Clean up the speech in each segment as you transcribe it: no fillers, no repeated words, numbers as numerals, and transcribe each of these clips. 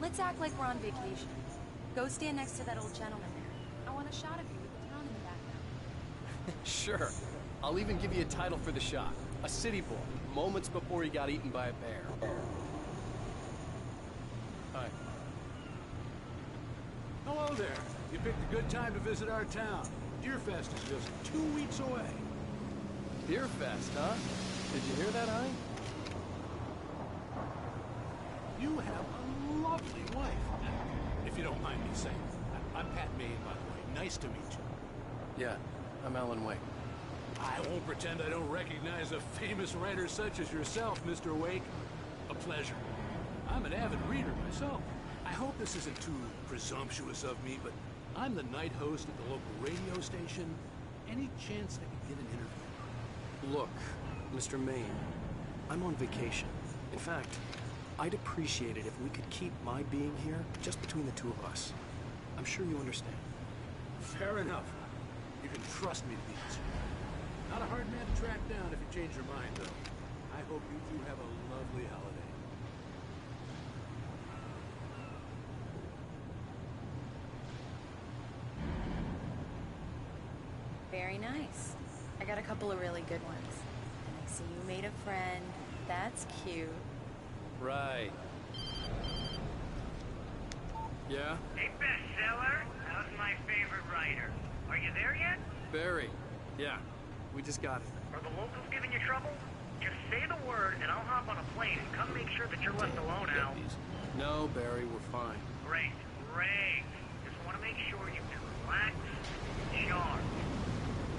Let's act like we're on vacation. Go stand next to that old gentleman there. I want a shot of you with the town in the background. Sure. I'll even give you a title for the shot. A city boy, moments before he got eaten by a bear. Hi. Hello there. You picked a good time to visit our town. Deerfest is just 2 weeks away. Beer Fest, huh? Did you hear that, Hein? You have a lovely wife. If you don't mind me saying. I'm Pat Maine, by the way. Nice to meet you. Yeah, I'm Alan Wake. I won't pretend I don't recognize a famous writer such as yourself, Mr. Wake. A pleasure. I'm an avid reader myself. I hope this isn't too presumptuous of me, but I'm the night host at the local radio station. Any chance I could get an interview? Look, Mr. Maine, I'm on vacation. In fact, I'd appreciate it if we could keep my being here just between the two of us. I'm sure you understand. Fair enough. You can trust me to be this. Not a hard man to track down if you change your mind, though. I hope you two have a lovely holiday. Very nice. I got a couple of really good ones. And I see you made a friend. That's cute. Right. Yeah? Hey, bestseller. How's my favorite writer? Are you there yet? Barry. Yeah, we just got it. Are the locals giving you trouble? Just say the word and I'll hop on a plane and come make sure that you're left alone, Al. No, Barry, we're fine. Great, great. Just want to make sure you can relax and charge.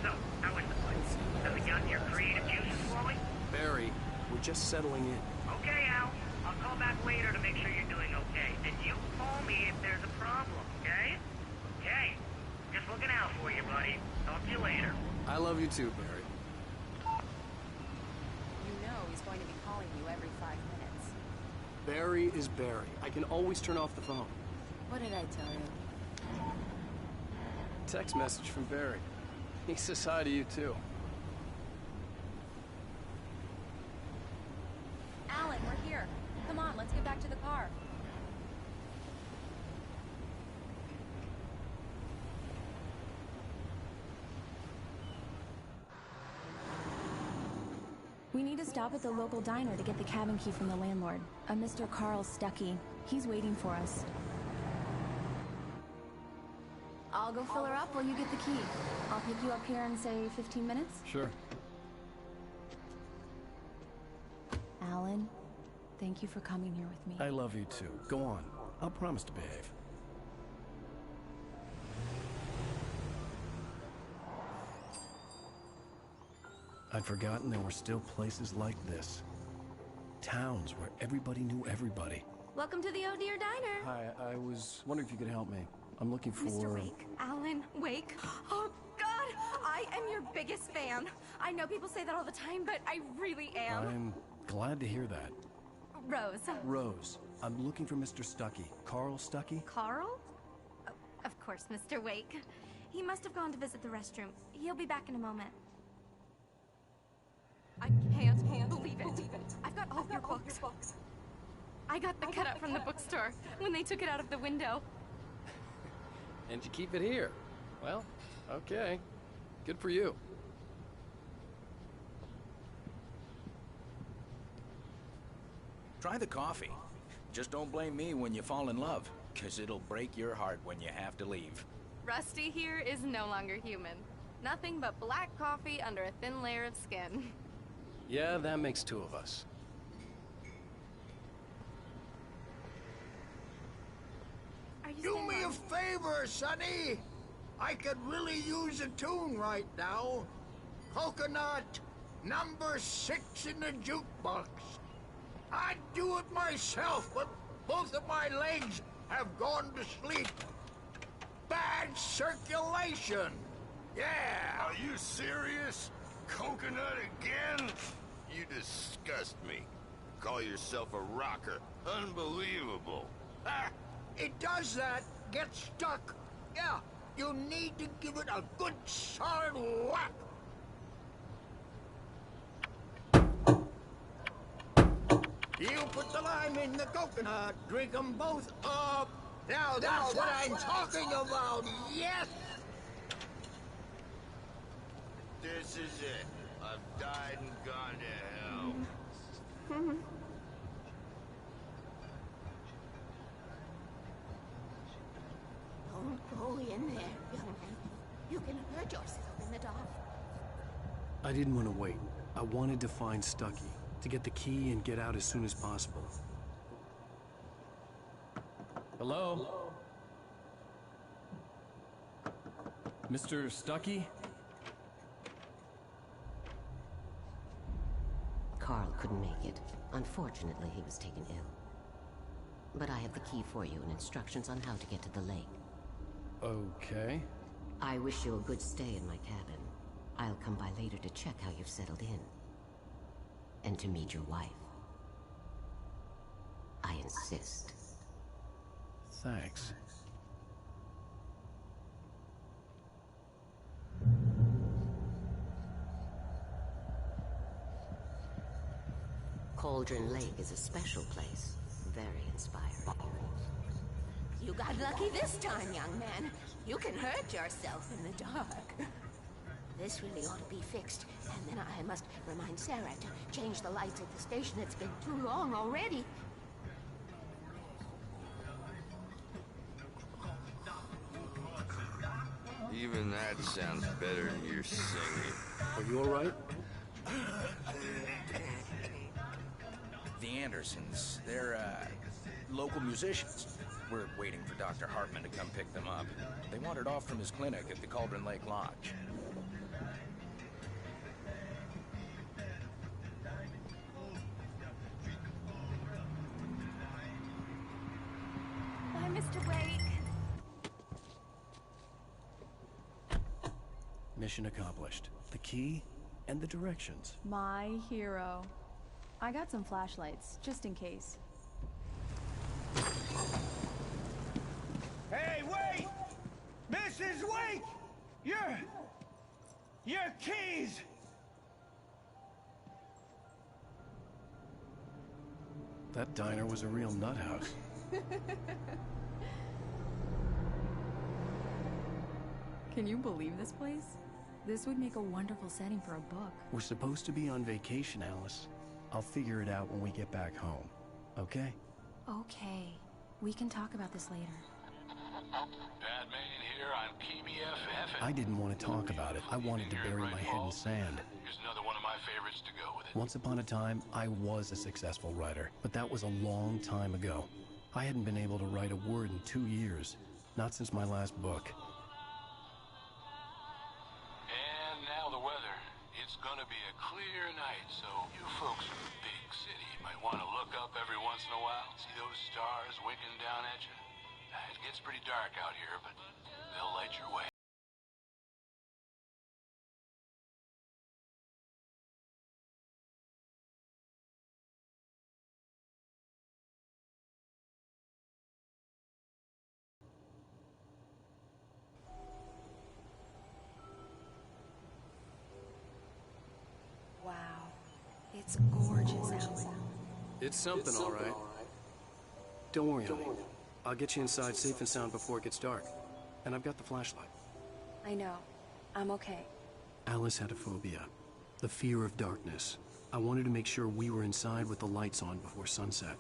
So, how is the place? Have you gotten your creative juices flowing? Barry, we're just settling in. Okay, Al. I'll call back later to make sure you're doing okay. And you call me if there's a problem, okay? Okay. Just looking out for you, buddy. Talk to you later. I love you too, Barry. You know he's going to be calling you every 5 minutes. Barry is Barry. I can always turn off the phone. What did I tell you? Text message from Barry. He says hi to you too. Alan, we're here. Come on, let's get back to the car. We need to stop at the local diner to get the cabin key from the landlord, a Mr. Carl Stuckey. He's waiting for us. I'll go fill her up while you get the key. I'll pick you up here in, say, 15 minutes? Sure. Alan, thank you for coming here with me. I love you too. Go on. I'll promise to behave. I'd forgotten there were still places like this. Towns where everybody knew everybody. Welcome to the Oh Dear Diner. Hi, I was wondering if you could help me. I'm looking for... Mr. Wake. Alan Wake. Oh, God! I am your biggest fan. I know people say that all the time, but I really am. I'm glad to hear that. Rose. Rose, I'm looking for Mr. Stuckey. Carl Stuckey? Carl? Oh, of course, Mr. Wake. He must have gone to visit the restroom. He'll be back in a moment. I can't believe it. I've got all your books. I got the cutout from the bookstore when they took it out of the window. And you keep it here. Well, okay. Good for you. Try the coffee. Just don't blame me when you fall in love, 'cause it'll break your heart when you have to leave. Rusty here is no longer human. Nothing but black coffee under a thin layer of skin. Yeah, that makes two of us. Are you Do still me a on? favor, Sonny. I could really use a tune right now. Coconut, number 6 in the jukebox. I'd do it myself, but both of my legs have gone to sleep. Bad circulation. Yeah. Are you serious? Coconut again? You disgust me. Call yourself a rocker. Unbelievable. Ah! It does that. Get stuck. Yeah, you need to give it a good solid whack. You put the lime in the coconut, drink them both up. Now that's what I'm talking about, yes! This is it. I've died and gone to hell. Don't go in there, young man. You can hurt yourself in the dark. I didn't want to wait. I wanted to find Stucky, to get the key and get out as soon as possible. Hello? Mr. Stucky? Carl couldn't make it. Unfortunately, he was taken ill. But I have the key for you and instructions on how to get to the lake. Okay. I wish you a good stay in my cabin. I'll come by later to check how you've settled in. And to meet your wife. I insist. Thanks. Cauldron Lake is a special place. Very inspiring. You got lucky this time, young man. You can hurt yourself in the dark. This really ought to be fixed. And then I must remind Sarah to change the lights at the station. It's been too long already. Even that sounds better than your singing. Are you alright? The Andersons, they're, local musicians. We're waiting for Dr. Hartman to come pick them up. They wandered off from his clinic at the Cauldron Lake Lodge. Bye, Mr. Wake. Mission accomplished. The key and the directions. My hero. I got some flashlights, just in case. Hey, wait! Mrs. Wake! Your keys! That diner was a real nut house. Can you believe this place? This would make a wonderful setting for a book. We're supposed to be on vacation, Alice. I'll figure it out when we get back home. Okay? Okay. We can talk about this later. Batman here on PBFF. I didn't want to talk about it. I wanted to bury my head in sand. Here's another one of my favorites to go with it. Once upon a time, I was a successful writer, but that was a long time ago. I hadn't been able to write a word in 2 years. Not since my last book. And now the weather. It's gonna be a clear night, so you folks in the big city might want to look up every once in a while. See those stars winking down at you? It gets pretty dark out here, but they'll light your way. Wow. It's gorgeous, Alan. It's something, all right. Don't worry, honey. I'll get you inside safe and sound before it gets dark. And I've got the flashlight. I know. I'm okay. Alice had a phobia. The fear of darkness. I wanted to make sure we were inside with the lights on before sunset.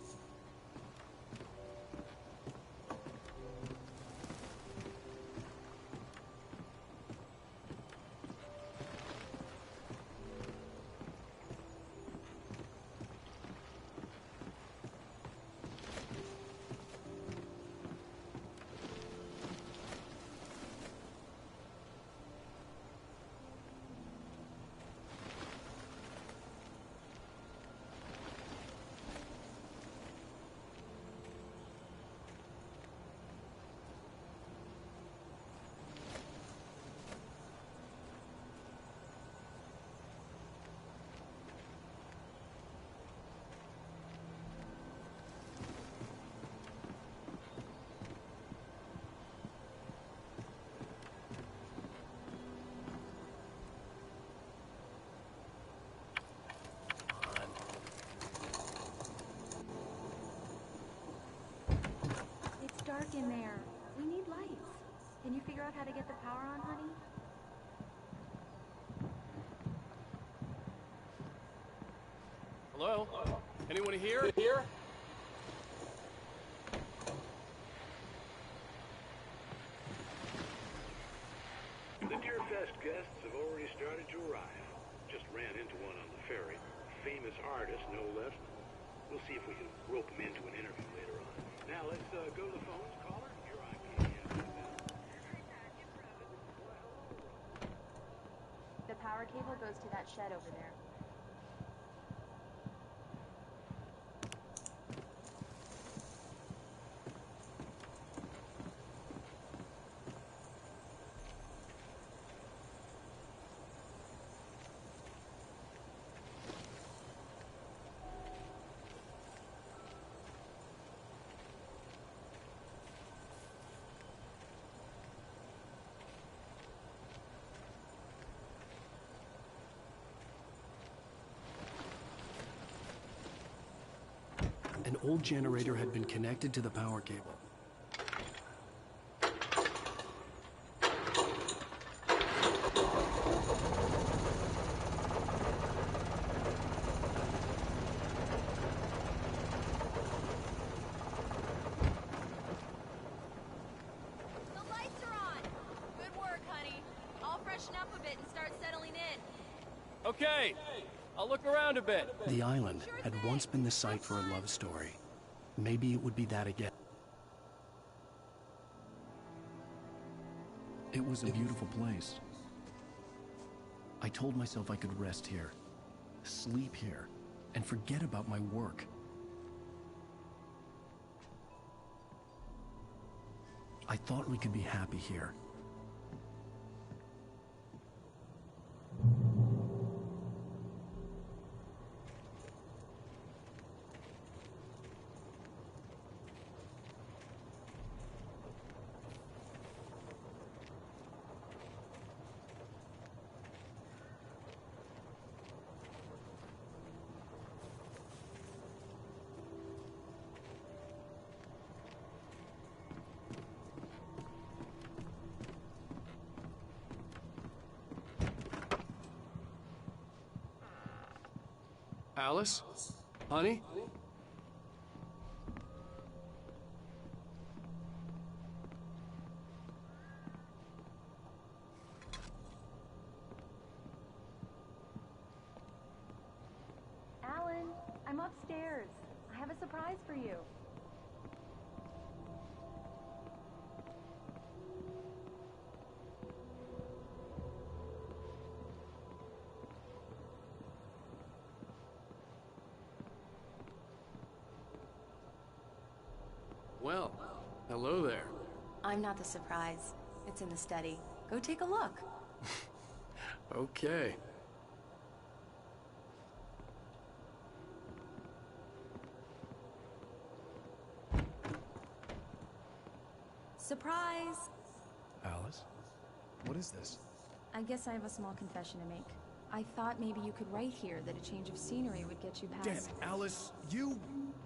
dark in there. We need lights. Can you figure out how to get the power on, honey? Hello? Anyone here? The Deerfest guests have already started to arrive. Just ran into one on the ferry. Famous artist, no less. We'll see if we can rope him into an interview later on. Now let's go to the phones. Caller, your IP. The power cable goes to that shed over there. An old generator had been connected to the power cable. The lights are on! Good work, honey. I'll freshen up a bit and start settling in. Okay, I'll look around a bit. The island had once been the site for a love story. Maybe it would be that again. It was a beautiful place. I told myself I could rest here, sleep here, and forget about my work. I thought we could be happy here. Alice? Honey? Alan, I'm upstairs. I have a surprise for you. Well, hello there. I'm not the surprise. It's in the study. Go take a look. Okay. Surprise! Alice? What is this? I guess I have a small confession to make. I thought maybe you could write here that a change of scenery would get you past... Damn, Alice,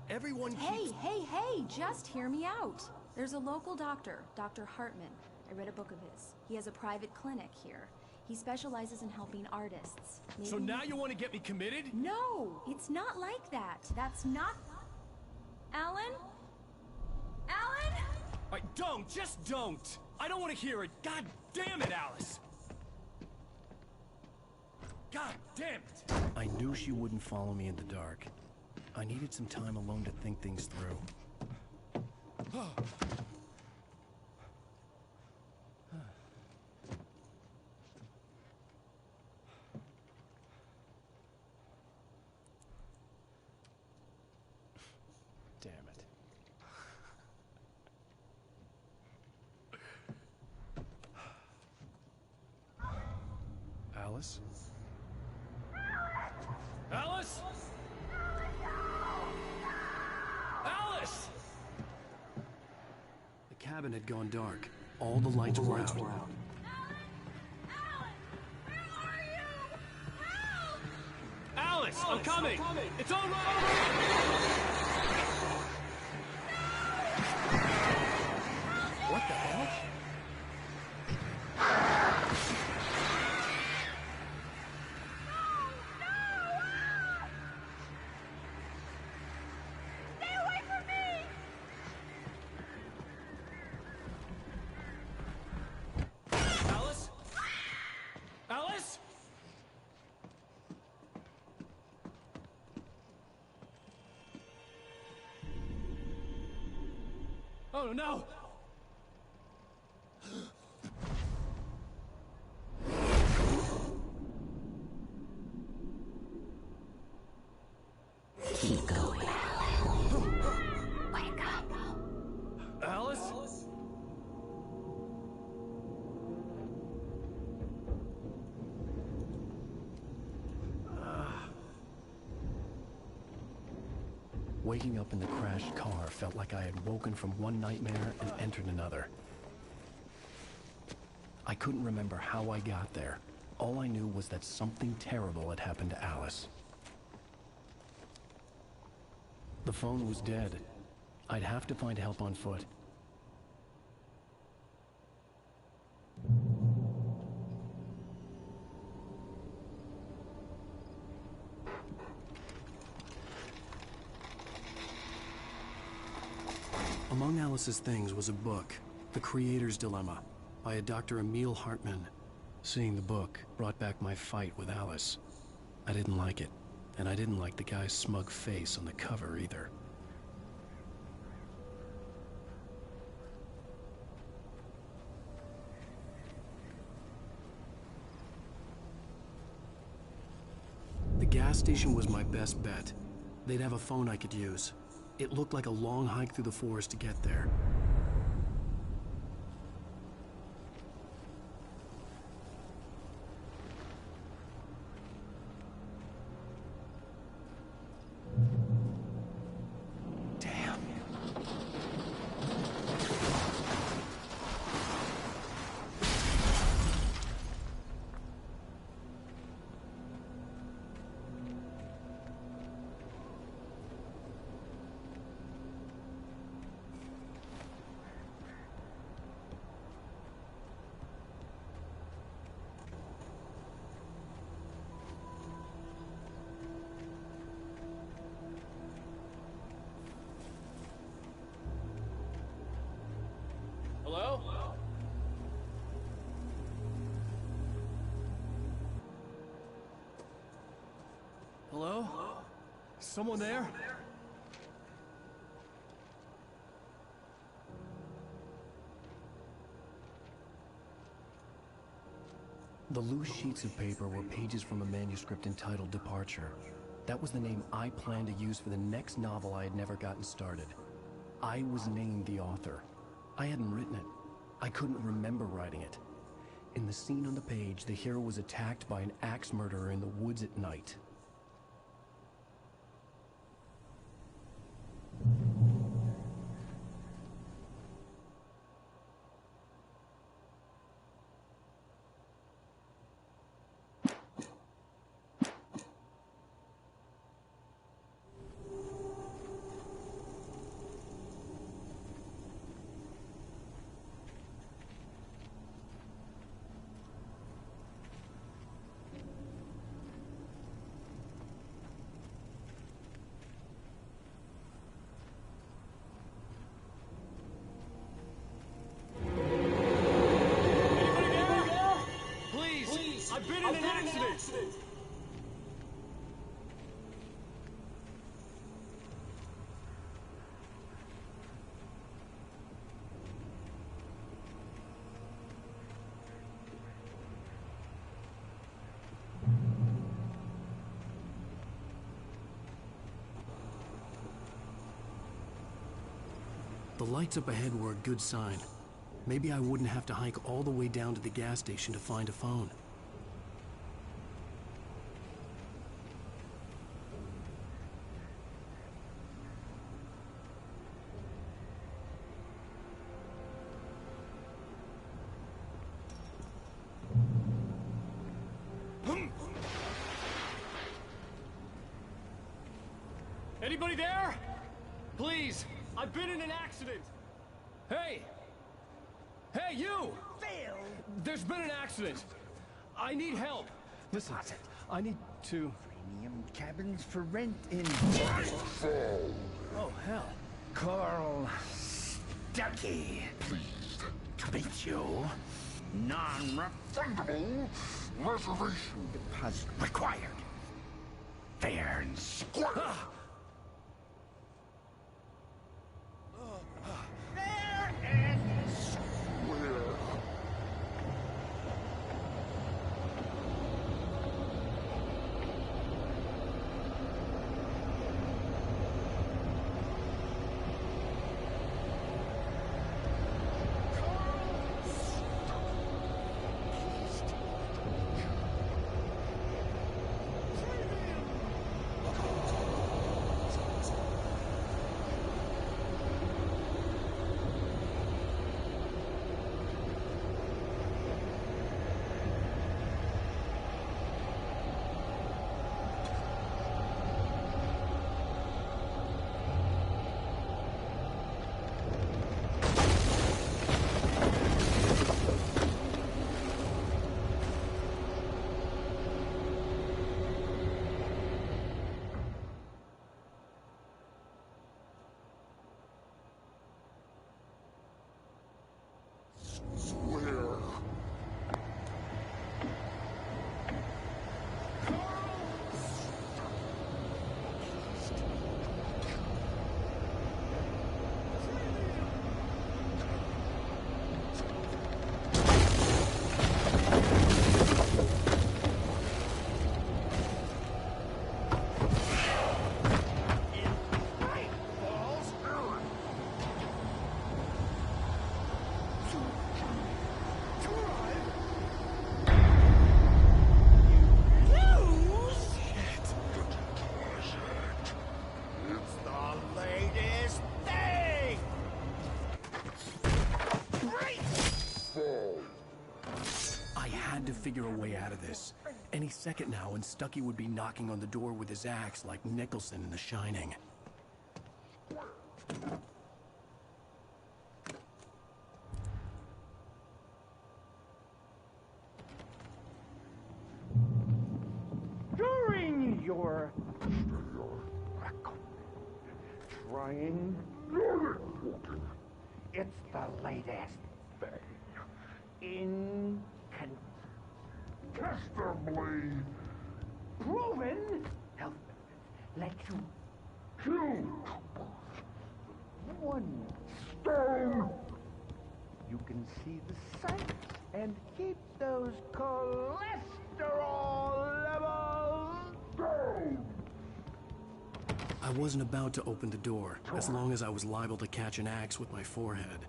everyone Hey, hey, just hear me out. There's a local doctor, Dr. Hartman. I read a book of his. He has a private clinic here. He specializes in helping artists. Maybe... So now you want to get me committed? No, it's not like that. That's not... Alan? Alan? Just don't! I don't want to hear it! God damn it, Alice! God damn it! I knew she wouldn't follow me in the dark. I needed some time alone to think things through. Damn it. Alice? Alice? Alice! The cabin had gone dark. All the lights were out. Alice, I'm coming! It's over! Oh, no! Keep going. Wake up. Alice? Waking up in the crashed car felt like I had woken from one nightmare and entered another. I couldn't remember how I got there. All I knew was that something terrible had happened to Alice. The phone was dead. I'd have to find help on foot. Among Alice's things was a book, The Creator's Dilemma, by a Dr. Emil Hartman. Seeing the book brought back my fight with Alice. I didn't like it, and I didn't like the guy's smug face on the cover either. The gas station was my best bet. They'd have a phone I could use. It looked like a long hike through the forest to get there. Damn. Hello? Hello? Someone there? The loose sheets of paper were pages from a manuscript entitled Departure. That was the name I planned to use for the next novel I had never gotten started. I was named the author. I hadn't written it. I couldn't remember writing it. In the scene on the page, the hero was attacked by an axe murderer in the woods at night. I've been in an accident! The lights up ahead were a good sign. Maybe I wouldn't have to hike all the way down to the gas station to find a phone. Anybody there? Please, I've been in an accident. Hey! Hey, you! Phil! There's been an accident. I need help. Listen, I need to... Premium cabins for rent in... Oh, hell. Carl Stuckey. Pleased To meet you. Non-refundable reservation deposit required. Fair and square. swear. Figure a way out of this. Any second now, and Stucky would be knocking on the door with his axe like Nicholson in The Shining. During your trying, it's the latest thing. Incontestably proven, health let you kill one stone. You can see the sight and keep those cholesterol levels down. I wasn't about to open the door, as long as I was liable to catch an axe with my forehead.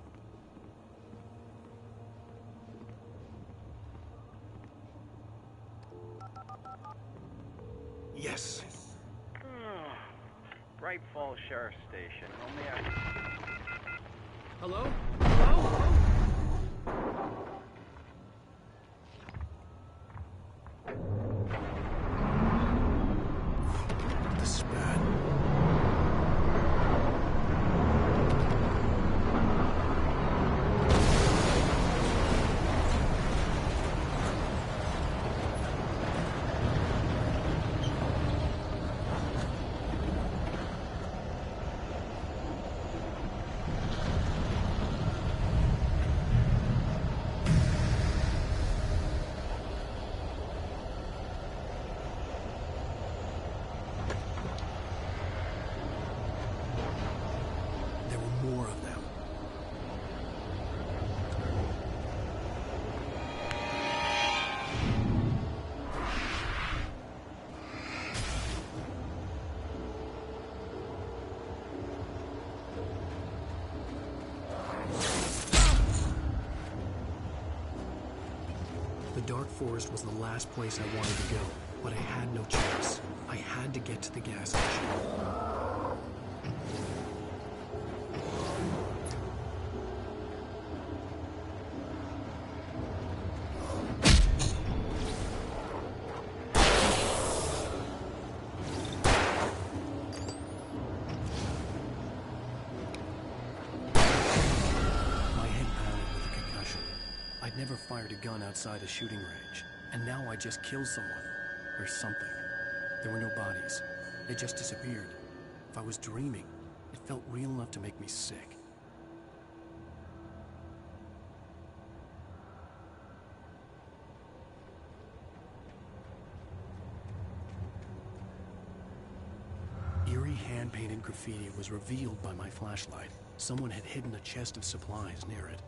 Yes. Bright Falls Sheriff Station. Only Hello? Hello? The spat. More of them. The dark forest was the last place I wanted to go, but I had no choice. I had to get to the gas station. Never fired a gun outside a shooting range, and now I just killed someone, or something. There were no bodies. They just disappeared. If I was dreaming, it felt real enough to make me sick. Eerie hand-painted graffiti was revealed by my flashlight. Someone had hidden a chest of supplies near it.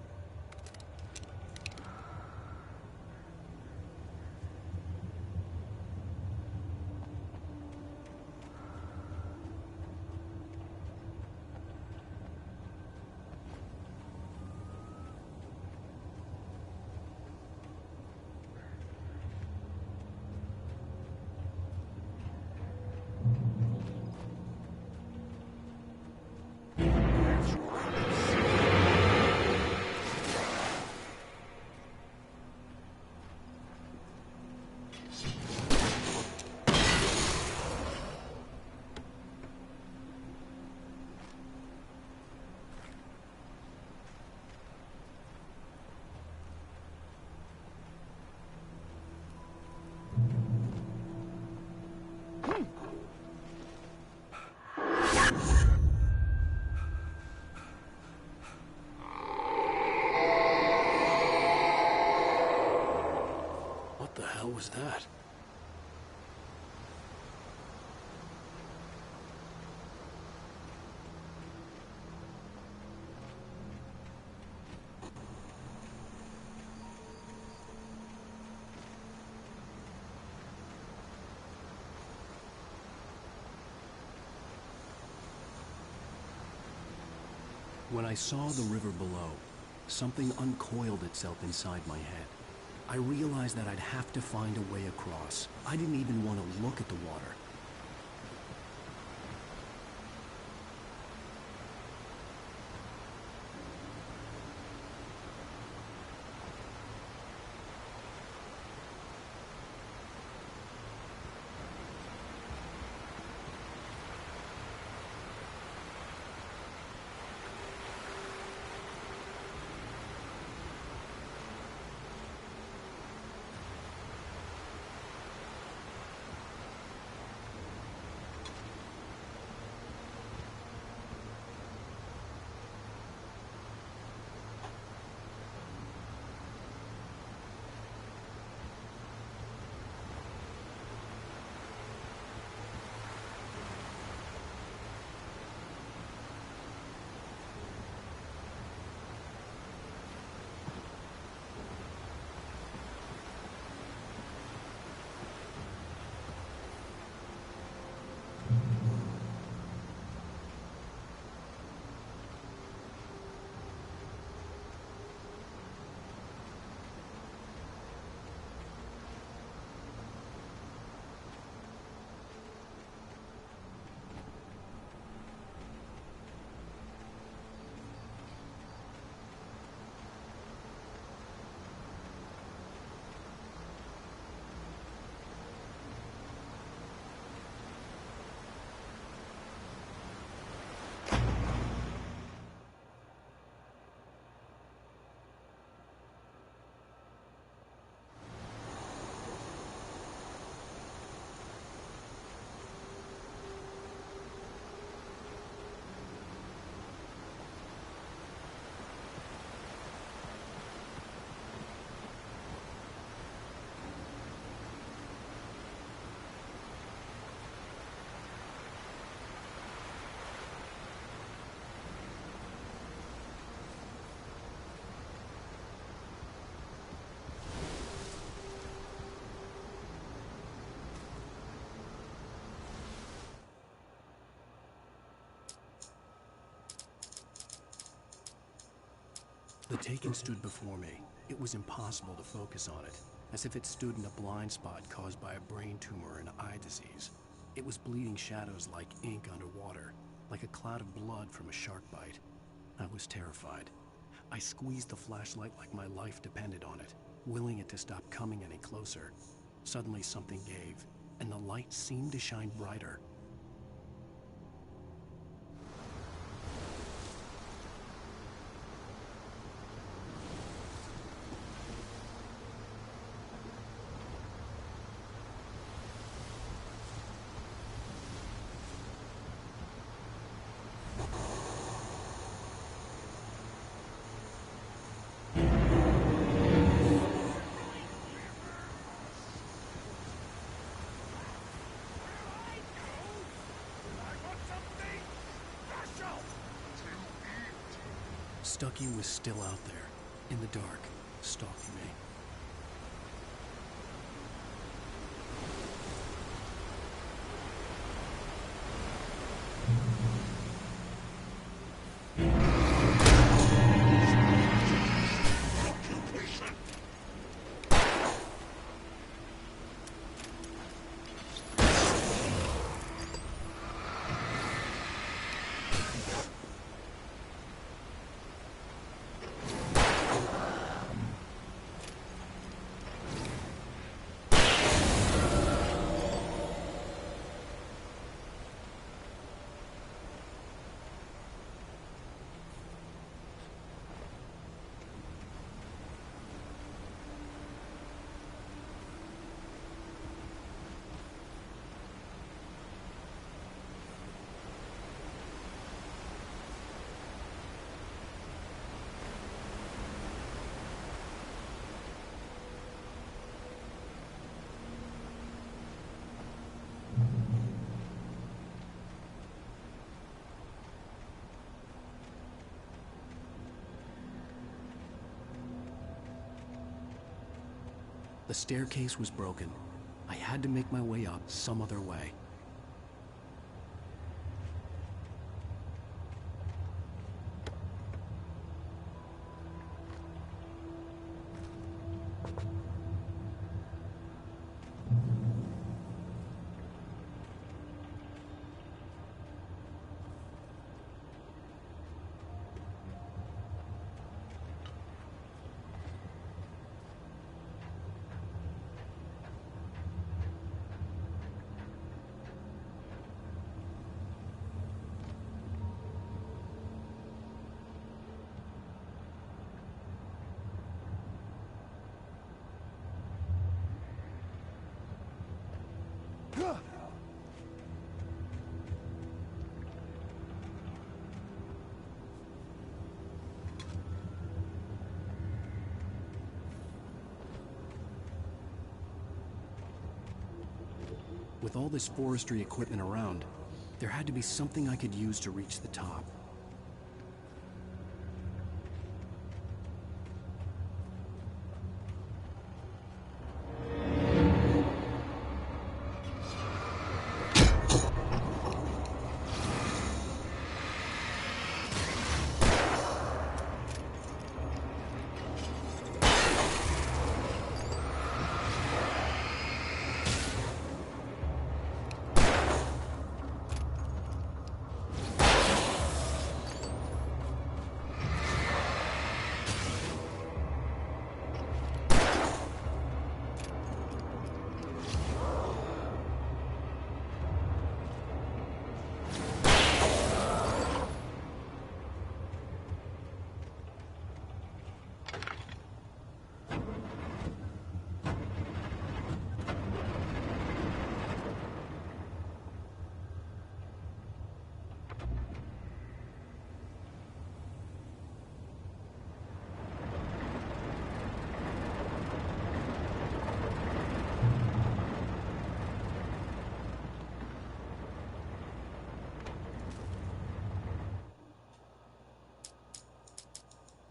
was that? When I saw the river below, something uncoiled itself inside my head. I realized that I'd have to find a way across. I didn't even want to look at the water. The Taken stood before me. It was impossible to focus on it, as if it stood in a blind spot caused by a brain tumor and eye disease. It was bleeding shadows like ink underwater, like a cloud of blood from a shark bite. I was terrified. I squeezed the flashlight like my life depended on it, willing it to stop coming any closer. Suddenly something gave, and the light seemed to shine brighter. Stucky was still out there, in the dark, stalking me. The staircase was broken. I had to make my way up some other way. With all this forestry equipment around, there had to be something I could use to reach the top.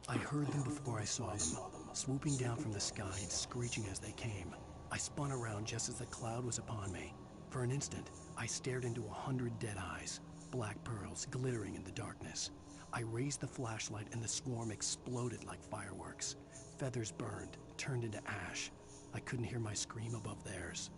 I heard them before I saw them, swooping down from the sky and screeching as they came. I spun around just as the cloud was upon me. For an instant, I stared into 100 dead eyes, black pearls glittering in the darkness. I raised the flashlight and the swarm exploded like fireworks. Feathers burned, turned into ash. I couldn't hear my scream above theirs.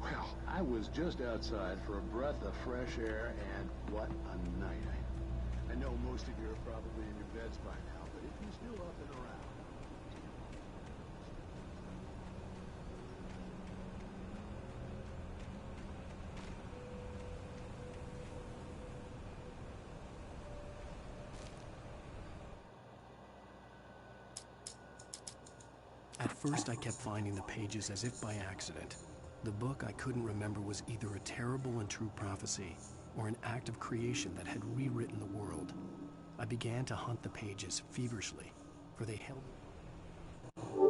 Well, I was just outside for a breath of fresh air, and what a night. I know most of you are probably in your beds by now, but if you're still up and around... At first, I kept finding the pages as if by accident. The book I couldn't remember was either a terrible and true prophecy or an act of creation that had rewritten the world. I began to hunt the pages feverishly, for they held